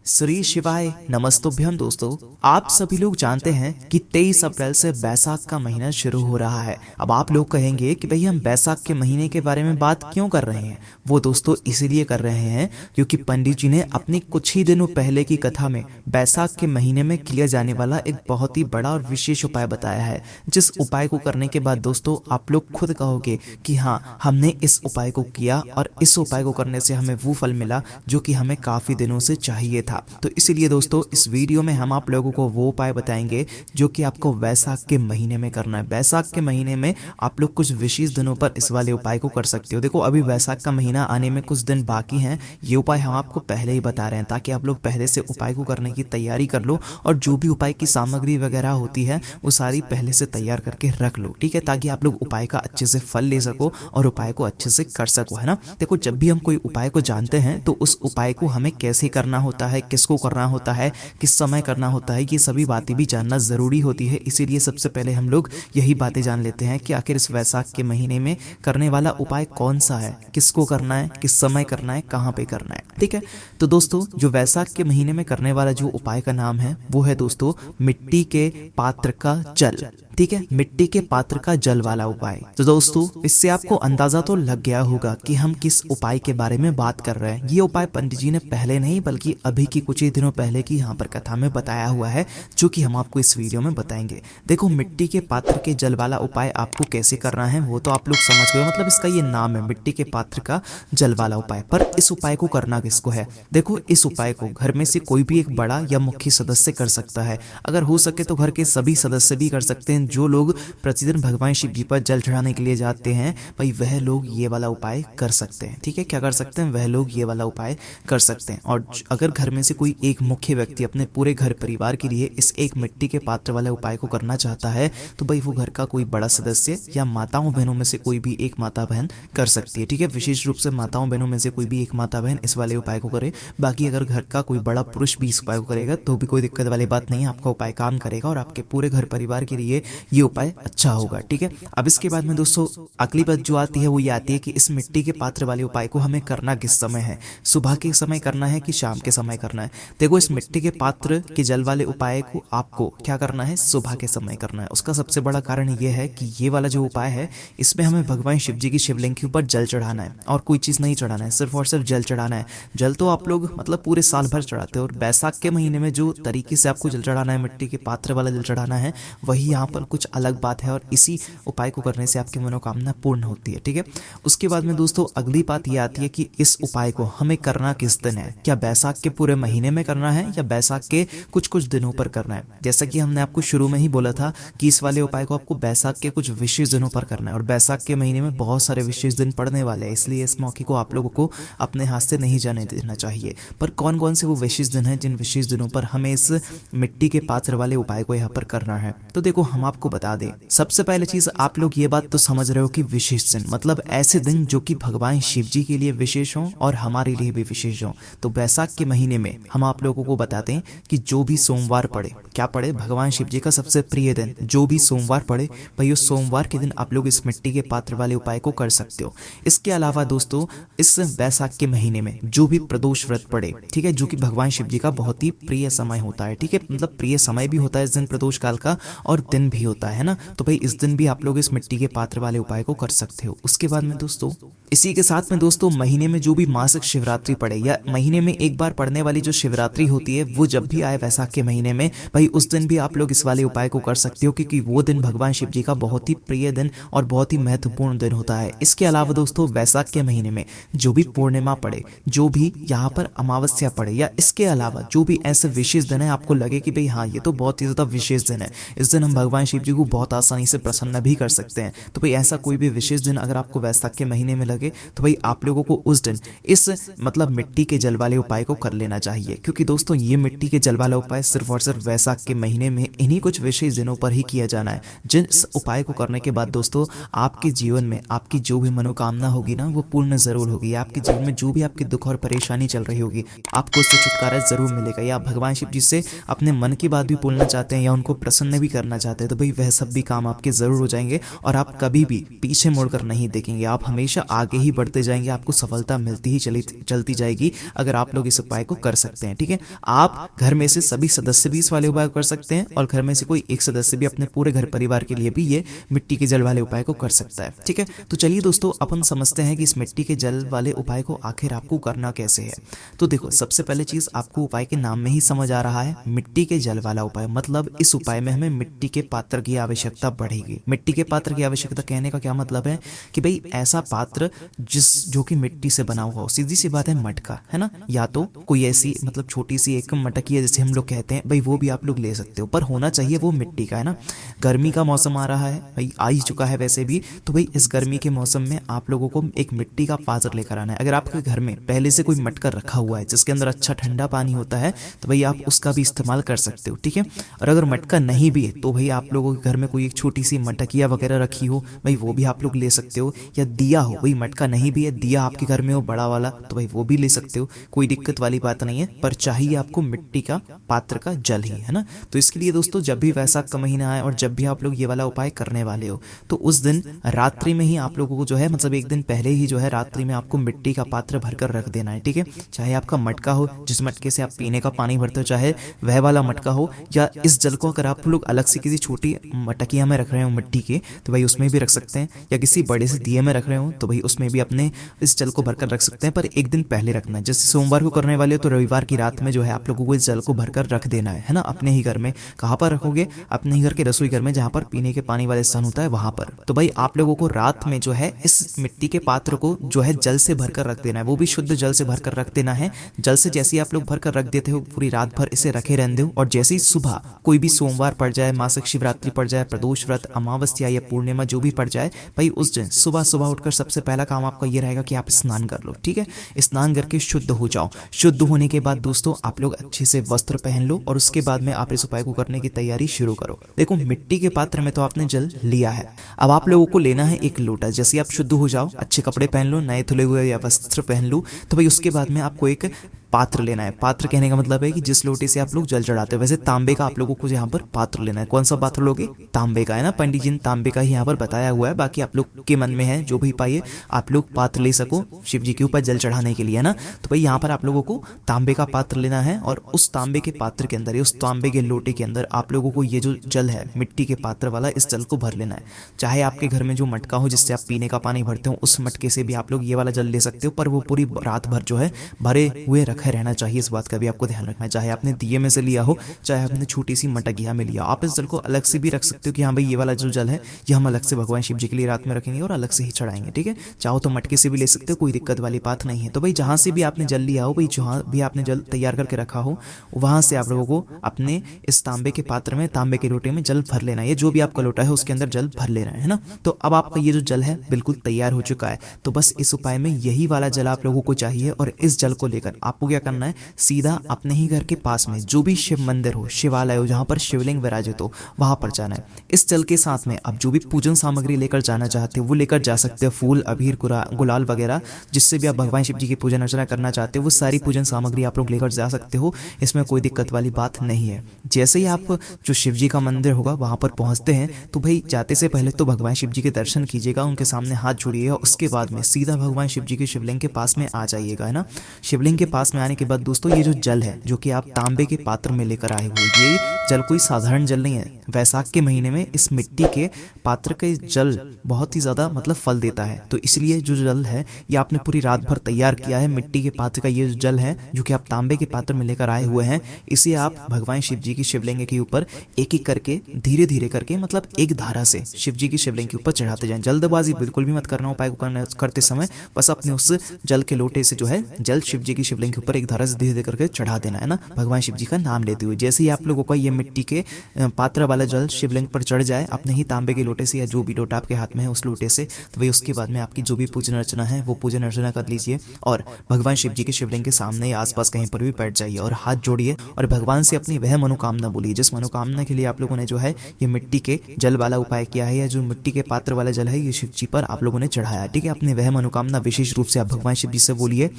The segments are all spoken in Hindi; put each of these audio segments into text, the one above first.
श्री शिवाय नमस्तुभ्यम दोस्तों। आप सभी लोग जानते हैं कि 23 अप्रैल से बैसाख का महीना शुरू हो रहा है। अब आप लोग कहेंगे कि भाई हम बैसाख के महीने के बारे में बात क्यों कर रहे हैं। वो दोस्तों इसीलिए कर रहे हैं क्योंकि पंडित जी ने अपनी कुछ ही दिनों पहले की कथा में बैसाख के महीने में किया जाने वाला एक बहुत ही बड़ा और विशेष उपाय बताया है, जिस उपाय को करने के बाद दोस्तों आप लोग खुद कहोगे कि हाँ, हमने इस उपाय को किया और इस उपाय को करने से हमें वो फल मिला जो कि हमें काफी दिनों से चाहिए था। तो इसीलिए दोस्तों इस वीडियो में हम आप लोगों को वो उपाय बताएंगे जो कि आपको वैसाख के महीने में करना है। वैसाख के महीने में आप लोग कुछ विशेष दिनों पर इस वाले उपाय को कर सकते हो। देखो अभी वैसाख का महीना आने में कुछ दिन बाकी हैं। ये उपाय हम आपको पहले ही बता रहे हैं ताकि आप लोग पहले से उपाय को करने की तैयारी कर लो और जो भी उपाय की सामग्री वगैरह होती है वो सारी पहले से तैयार करके रख लो, ठीक है, ताकि आप लोग उपाय का अच्छे से फल ले सको और उपाय को अच्छे से कर सको, है ना। देखो जब भी हम कोई उपाय को जानते हैं तो उस उपाय को हमें कैसे करना होता है, किसको करना होता है, किस समय करना होता है, ये सभी बातें भी जानना जरूरी होती है। इसीलिए सबसे पहले हम लोग यही बातें जान लेते हैं कि आखिर इस वैसाख के महीने में करने वाला उपाय कौन सा है, किसको करना है, किस समय करना है, कहाँ पे करना है, ठीक है। तो दोस्तों जो वैसाख के महीने में करने वाला जो उपाय का नाम है वो है दोस्तों मिट्टी के पात्र का जल, ठीक है, मिट्टी के पात्र का जल वाला उपाय। तो दोस्तों इससे आपको अंदाजा तो लग गया होगा कि हम किस उपाय के बारे में बात कर रहे हैं। ये उपाय पंडित जी ने पहले नहीं बल्कि अभी की कुछ ही दिनों पहले की यहाँ पर कथा में बताया हुआ है, जो कि हम आपको इस वीडियो में बताएंगे। देखो मिट्टी के पात्र के जल वाला उपाय आपको कैसे करना है वो तो आप लोग समझ गए, मतलब इसका ये नाम है मिट्टी के पात्र का जल वाला उपाय। पर इस उपाय को करना किसको है। देखो इस उपाय को घर में से कोई भी एक बड़ा या मुख्य सदस्य कर सकता है। अगर हो सके तो घर के सभी सदस्य भी कर सकते हैं। जो लोग प्रतिदिन भगवान शिव जी पर जल चढ़ाने के लिए जाते हैं भाई वह लोग ये वाला उपाय कर सकते हैं, ठीक है। क्या कर सकते हैं, वह लोग ये वाला उपाय कर सकते हैं। और अगर घर में से कोई एक मुख्य व्यक्ति अपने पूरे घर परिवार के लिए इस एक मिट्टी के पात्र वाले उपाय को करना चाहता है तो भाई वो घर का कोई बड़ा सदस्य या माताओं बहनों में से कोई भी एक माता बहन कर सकती है, ठीक है। विशेष रूप से माताओं बहनों में से कोई भी एक माता बहन इस वाले उपाय को करे। बाकी अगर घर का कोई बड़ा पुरुष भी इस उपाय को करेगा तो भी कोई दिक्कत वाली बात नहीं है, आपका उपाय काम करेगा और आपके पूरे घर परिवार के लिए ये उपाय अच्छा होगा, ठीक है। अब इसके बाद में दोस्तों अगली बात जो आती है वो ये आती है कि इस मिट्टी के पात्र वाले उपाय को हमें करना किस समय है, सुबह के समय करना है कि शाम के समय करना है। देखो इस मिट्टी के पात्र के जल वाले उपाय को आपको क्या करना है, सुबह के समय करना है। उसका सबसे बड़ा कारण ये है कि ये वाला जो उपाय है इसमें हमें भगवान शिव जी की शिवलिंग के ऊपर जल चढ़ाना है और कोई चीज नहीं चढ़ाना है, सिर्फ और सिर्फ जल चढ़ाना है। जल तो आप लोग मतलब पूरे साल भर चढ़ाते हो और बैसाख के महीने में जो तरीके से आपको जल चढ़ाना है, मिट्टी के पात्र वाला जल चढ़ाना है, वही यहाँ पर कुछ अलग बात है और इसी उपाय को करने से आपकी मनोकामना पूर्ण होती है, ठीक है। उसके बाद में दोस्तों अगली बात ये आती है कि इस उपाय को हमें करना किस दिन है। क्या बैसाख के पूरे महीने में करना है या बैसाख के कुछ कुछ दिनों पर करना है। जैसा कि हमने आपको शुरू में ही बोला था कि इस वाले उपाय को आपको बैसाख के कुछ विशेष दिनों पर करना है और बैसाख के महीने में बहुत सारे विशेष दिन पड़ने वाले हैं, इसलिए इस मौके को आप लोगों को अपने हाथ से नहीं जाने देना चाहिए। पर कौन कौन से वो विशेष दिन हैं जिन विशेष दिनों पर हमें इस मिट्टी के पात्र वाले उपाय को यहाँ पर करना है। तो देखो हम आपको बता दें, सबसे पहले चीज आप लोग ये बात तो समझ रहे हो कि विशेष दिन मतलब ऐसे दिन जो कि भगवान शिव जी के लिए विशेष हों और हमारे लिए भी विशेष हों। तो बैसाख के महीने में हम आप लोगों को बताते हैं कि जो भी सोमवार पड़े, क्या पड़े, भगवान शिव जी का सबसे प्रिय दिन जो भी सोमवार पड़े भाई उस सोमवार के दिन आप लोग इस मिट्टी के पात्र वाले उपाय को कर सकते हो। इसके अलावा दोस्तों इस बैसाख के महीने में जो भी प्रदोष व्रत पड़े, ठीक है, जो कि भगवान शिव जी का बहुत ही प्रिय समय होता है, ठीक है, मतलब प्रिय समय भी होता है इस दिन प्रदोष काल का और दिन भी होता है ना। तो भाई इस दिन भी आप लोग इस मिट्टी के पात्र वाले उपाय को कर सकते हो। उसके बाद में दोस्तों इसी के साथ में दोस्तों महीने में जो भी मासिक शिवरात्रि पड़े या महीने में एक बार पड़ने वाली जो शिवरात्रि होती है वो जब भी आए वैसाख के महीने में भाई उस दिन भी आप लोग इस वाले उपाय को कर सकते हो, क्योंकि वो दिन भगवान शिव जी का बहुत ही प्रिय दिन और बहुत ही महत्वपूर्ण दिन होता है। इसके अलावा दोस्तों वैसाख के महीने में जो भी पूर्णिमा पड़े, जो भी यहाँ पर अमावस्या पड़े या इसके अलावा जो भी ऐसे विशेष दिन है आपको लगे कि भाई हाँ ये तो बहुत ही ज्यादा विशेष दिन है, इस दिन हम भगवान शिव जी को बहुत आसानी से प्रसन्न भी कर सकते हैं, तो भाई ऐसा कोई भी विशेष दिन अगर आपको वैसाख के महीने में लगे तो भाई आप लोगों को उस दिन इस मतलब मिट्टी के जल वाले उपाय को कर लेना चाहिए। क्योंकि दोस्तों ये मिट्टी के जल वाला उपाय सिर्फ और सिर्फ वैसाख के महीने में इन्हीं कुछ विशेष दिनों पर ही किया जाना है। जिस उपाय को करने के बाद दोस्तों आपके जीवन में आपकी जो भी मनोकामना होगी ना वो पूर्ण जरूर होगी। आपके जीवन में जो भी आपकी दुख और परेशानी चल रही होगी आपको उससे छुटकारा जरूर मिलेगा। या भगवान शिव जी से अपने मन की बात भी बोलना चाहते हैं या उनको प्रसन्न भी करना चाहते हैं तो भाई वह सब भी काम आपके ज़रूर हो जाएंगे और आप कभी भी पीछे मुड़कर नहीं देखेंगे, आप हमेशा आगे ही बढ़ते जाएंगे, आपको सफलता मिलती ही चलती जाएगी अगर आप लोग इस उपाय को कर सकते हैं। ठीक है, आप घर में से सभी सदस्य भी इस वाले उपाय को कर सकते हैं और घर में से कोई एक सदस्य भी अपने पूरे घर परिवार के लिए भी ये मिट्टी के जल वाले उपाय को कर सकता है। ठीक है, तो चलिए दोस्तों अपन समझते हैं कि इस मिट्टी के जल वाले उपाय को आखिर आपको करना कैसे है। तो देखो, सबसे पहले चीज आपको उपाय के नाम में ही समझ आ रहा है, मिट्टी के जल वाला उपाय, मतलब इस उपाय में हमें मिट्टी के पात्र की आवश्यकता पड़ेगी। मिट्टी के पात्र की आवश्यकता कहने का क्या मतलब है कि भाई ऐसा पात्र जो कि मिट्टी से बना हुआ हो। सीधी सी बात है, मटका है ना, या तो कोई ऐसी मतलब छोटी सी एक मटकी है जैसे हम लोग कहते हैं, भाई वो भी आप लोग ले सकते हो, पर होना चाहिए वो मिट्टी का, है ना। गर्मी का मौसम आ रहा है भाई, आ ही चुका है वैसे भी, तो भाई इस गर्मी के मौसम में आप लोगों को एक मिट्टी का पात्र लेकर आना है। अगर आपके घर में पहले से कोई मटका रखा हुआ है जिसके अंदर अच्छा ठंडा पानी होता है तो भाई आप उसका भी इस्तेमाल कर सकते हो। ठीक है, और अगर मटका नहीं भी है तो भाई आप लोगों के घर में कोई एक छोटी सी मटकिया वगैरह रखी हो, भाई वो भी आप लोग ले सकते हो, या दिया हो, भाई मटका नहीं भी है, दिया आपके घर में हो बड़ा वाला, तो भाई वो भी ले सकते हो, कोई दिक्कत वाली बात नहीं है, पर चाहिए आपको मिट्टी का पात्र का जल ही, है ना। तो इसके लिए दोस्तों जब भी वैसाख का महीना आए और जब भी आप लोग ये वाला उपाय करने वाले हो तो उस दिन रात्रि में ही आप लोगों को जो है, मतलब एक दिन पहले ही जो है रात्रि में आपको मिट्टी का पात्र भरकर रख देना है। ठीक है, चाहे आपका मटका हो जिस मटके से आप पीने का पानी भरते हो, चाहे वह वाला मटका हो, या इस जल को अगर आप लोग अलग से किसी छोटी मटकिया में रख रहे हो मिट्टी के तो भाई उसमें भी रख सकते हैं, या किसी बड़े से दिए में रख रहे हो तो भाई उसमें भी अपने इस जल को भरकर रख सकते हैं, पर एक दिन पहले रखना है। जैसे सोमवार को करने वाले हो तो रविवार की रात में जो है आप लोगों को इस जल को भरकर रख देना है ना, अपने ही घर में। कहाँ पर रखोगे? अपने ही घर के रसोई घर में, जहाँ पर पीने के पानी वाले स्थान होता है वहां पर। तो भाई आप लोगों को रात में जो है इस मिट्टी के पात्र को जो है जल से भरकर रख देना है, वो भी शुद्ध जल से भरकर रख देना है। जल से जैसे ही आप लोग भरकर रख देते हो पूरी रात भर इसे रखे रहते हो, और जैसे ही सुबह कोई भी सोमवार पड़ जाए, मासिक शिवरात्रि पड़ जाए, प्रदोष व्रत, अमावस्या या पूर्णिमा जो भी पड़ जाए, भाई उस दिन सुबह सुबह उठकर सबसे पहला काम आपका ये रहेगा कि आप स्नान कर लो। ठीक है, स्नान करके शुद्ध हो जाओ। शुद्ध होने के बाद दोस्तों आप लोग अच्छे से वस्त्र पहन लो और उसके बाद में आप इस उपाय को करने की तैयारी शुरू करो। देखो, मिट्टी के पात्र में तो आपने जल लिया है, अब आप लोगों को लेना है एक लोटा। जैसे आप शुद्ध हो जाओ, अच्छे कपड़े पहन लो, नए धुले हुए या वस्त्र पहन लो, तो भाई उसके बाद में आपको एक पात्र लेना है। पात्र कहने का मतलब है कि जिस लोटे से आप लोग जल चढ़ाते हो, वैसे तांबे का आप लोगों को यहाँ पर पात्र लेना है। कौन सा पात्र लोगे? तांबे का, है ना। पंडित जी ने तांबे का ही यहाँ पर बताया हुआ है, बाकी आप लोग के मन में है जो भी पाइए आप लोग पात्र ले सको शिव जी के ऊपर जल चढ़ाने के लिए, है ना। तो भाई यहाँ पर आप लोगों को तांबे का पात्र लेना है और उस तांबे के पात्र के अंदर, उस तांबे के लोटे के अंदर आप लोगों को ये जो जल है मिट्टी के पात्र वाला, इस जल को भर लेना है। चाहे आपके घर में जो मटका हो जिससे आप पीने का पानी भरते हो, उस मटके से भी आप लोग ये वाला जल ले सकते हो, पर वो पूरी रात भर जो है भरे हुए रखे रहना चाहिए। इस बात का भी आपको ध्यान रखना है। चाहे आपने दिए में से लिया हो, चाहे आपने छोटी सी मटकिया में लिया, आप इस जल को अलग से भी रख सकते हो कि हाँ भाई ये वाला जो जल है ये हम अलग से भगवान शिव जी के लिए रात में रखेंगे और अलग से ही चढ़ाएंगे। ठीक है, चाहो तो मटके से भी ले सकते हो, कोई दिक्कत वाली बात नहीं है। तो भाई जहां से भी आपने जल लिया हो, भाई जहां भी आपने जल तैयार करके रखा हो, वहां से आप लोगों को अपने इस तांबे के पात्र में, तांबे के लोटे में जल भर लेना है। ये जो भी आपका लोटा है उसके अंदर जल भर लेना है ना। तो अब आपका ये जो जल है बिल्कुल तैयार हो चुका है। तो बस इस उपाय में यही वाला जल आप लोगों को चाहिए, और इस जल को लेकर आपको क्या करना है, सीधा अपने ही घर के पास में जो भी शिव मंदिर हो, शिवालय हो, जहां पर शिवलिंग विराजित हो, वहां पर जाना है। इस जल के साथ में आप जो भी पूजन सामग्री लेकर जाना चाहते हो वो लेकर जा सकते हो, फूल, अबीर, गुलाल वगैरह, जिससे भी आप भगवान शिव जी की पूजन अर्चना करना चाहते हो वो सारी पूजन सामग्री आप लोग लेकर जा सकते हो। इसमें कोई दिक्कत वाली बात नहीं है। जैसे ही आप जो शिव जी का मंदिर होगा वहां पर पहुंचते हैं तो भाई जाते से पहले तो भगवान शिव जी के दर्शन कीजिएगा, उनके सामने हाथ जोड़िएगा, उसके बाद में सीधा भगवान शिव जी के शिवलिंग के पास में आ जाइएगा, है ना। शिवलिंग के पास में आने के बाद दोस्तों ये जो जल है जो कि आप तांबे के पात्र में लेकर आए हुए, ये जल कोई साधारण जल नहीं है। वैसाख के महीने में इस मिट्टी के पात्र के जल बहुत ही ज्यादा मतलब फल देता है, तो इसलिए जो जल है ये आपने पूरी रात भर तैयार किया है। मिट्टी के पात्र का ये जो जल है जो कि आप तांबे के पात्र में लेकर आए हुए हैं, इसे आप भगवान शिव जी की शिवलिंग के ऊपर एक एक करके धीरे धीरे करके, मतलब एक धारा से शिव जी की शिवलिंग के ऊपर चढ़ाते जाएं। जल्दबाजी बिल्कुल भी मत करना उपाय को करते समय, बस अपने उस जल के लोटे से जो है जल शिव जी की शिवलिंग के ऊपर एक धारा से धीरे धीरे करके चढ़ा देना है ना, भगवान शिव जी का नाम लेते हुए। जैसे ही आप लोगों का ये मिट्टी के पात्र वाला जल शिवलिंग पर चढ़ जाए अपने ही तांबे के लोटे से या जो भी लोटा आपके हाथ में है उस लोटे से, तो भाई उसके बाद में आपकी जो भी पूजन अर्चना है वो पूजन अर्चना कर लीजिए और भगवान शिव जी के शिवलिंग के सामने या आसपास कहीं पर भी बैठ जाइए और हाथ जोड़िए और भगवान से अपनी वह मनोकामना बोलिए जिस मनोकामना के लिए आप लोगों ने जो है ये मिट्टी के जल वाला उपाय किया है, या जो मिट्टी के पात्र वाला जल है ये शिव जी पर आप लोगों ने चढ़ाया। ठीक है, अपनी वह मनोकामना विशेष रूप से आप भगवान शिव जी से बोलिए।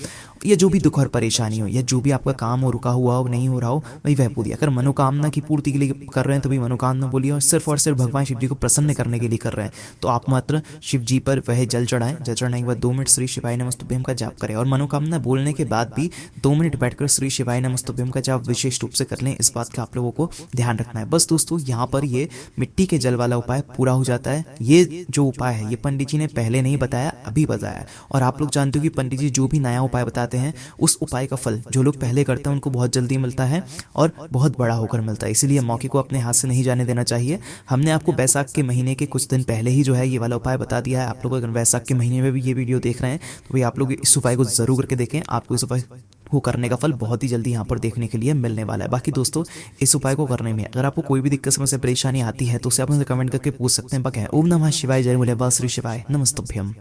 ये जो भी दुख और परेशानी परेशानी हो या जो भी आपका काम हो रुका हुआ हो नहीं हो रहा हो वही वह बोलिए। अगर मनोकामना की पूर्ति के लिए कर रहे हैं तो भाई मनोकामना बोलिए, और सिर्फ भगवान शिव जी को प्रसन्न करने के लिए कर रहे हैं तो आप मात्र शिव जी पर वह जल चढ़ाएं। जल चढ़ाने के बाद 2 मिनट श्री शिवाय नमस्तुभ्यम का जाप करें, और मनोकामना बोलने के बाद भी 2 मिनट बैठकर श्री शिवाय नमस्तुभ्यम का जाप विशेष रूप से कर लें। इस बात का आप लोगों को ध्यान रखना है। बस दोस्तों यहाँ पर ये मिट्टी के जल वाला उपाय पूरा हो जाता है। ये जो उपाय है ये पंडित जी ने पहले नहीं बताया, अभी बताया। और आप लोग जानते हो कि पंडित जी जो भी नया उपाय बताते हैं उस उपाय का फल जो लोग पहले करते हैं उनको बहुत जल्दी मिलता है और बहुत बड़ा होकर मिलता है। इसीलिए मौके को अपने हाथ से नहीं जाने देना चाहिए। हमने आपको बैसाख के महीने के कुछ दिन पहले ही जो है ये वाला उपाय बता दिया है। आप लोग अगर बैसाख के महीने में भी ये वीडियो देख रहे हैं तो भाई आप लोग इस उपाय को जरूर करके देखें। आपको इस उपाय को करने का फल बहुत ही जल्दी यहाँ पर देखने के लिए मिलने वाला है। बाकी दोस्तों इस उपाय को करने में अगर आपको कोई भी दिक्कत समस्या परेशानी आती है तो उसे आप मुझे कमेंट करके पूछ सकते हैं। बाकी ओम नमः शिवाय, जय भोले, श्री शिवाय नमस्तुभ्यम।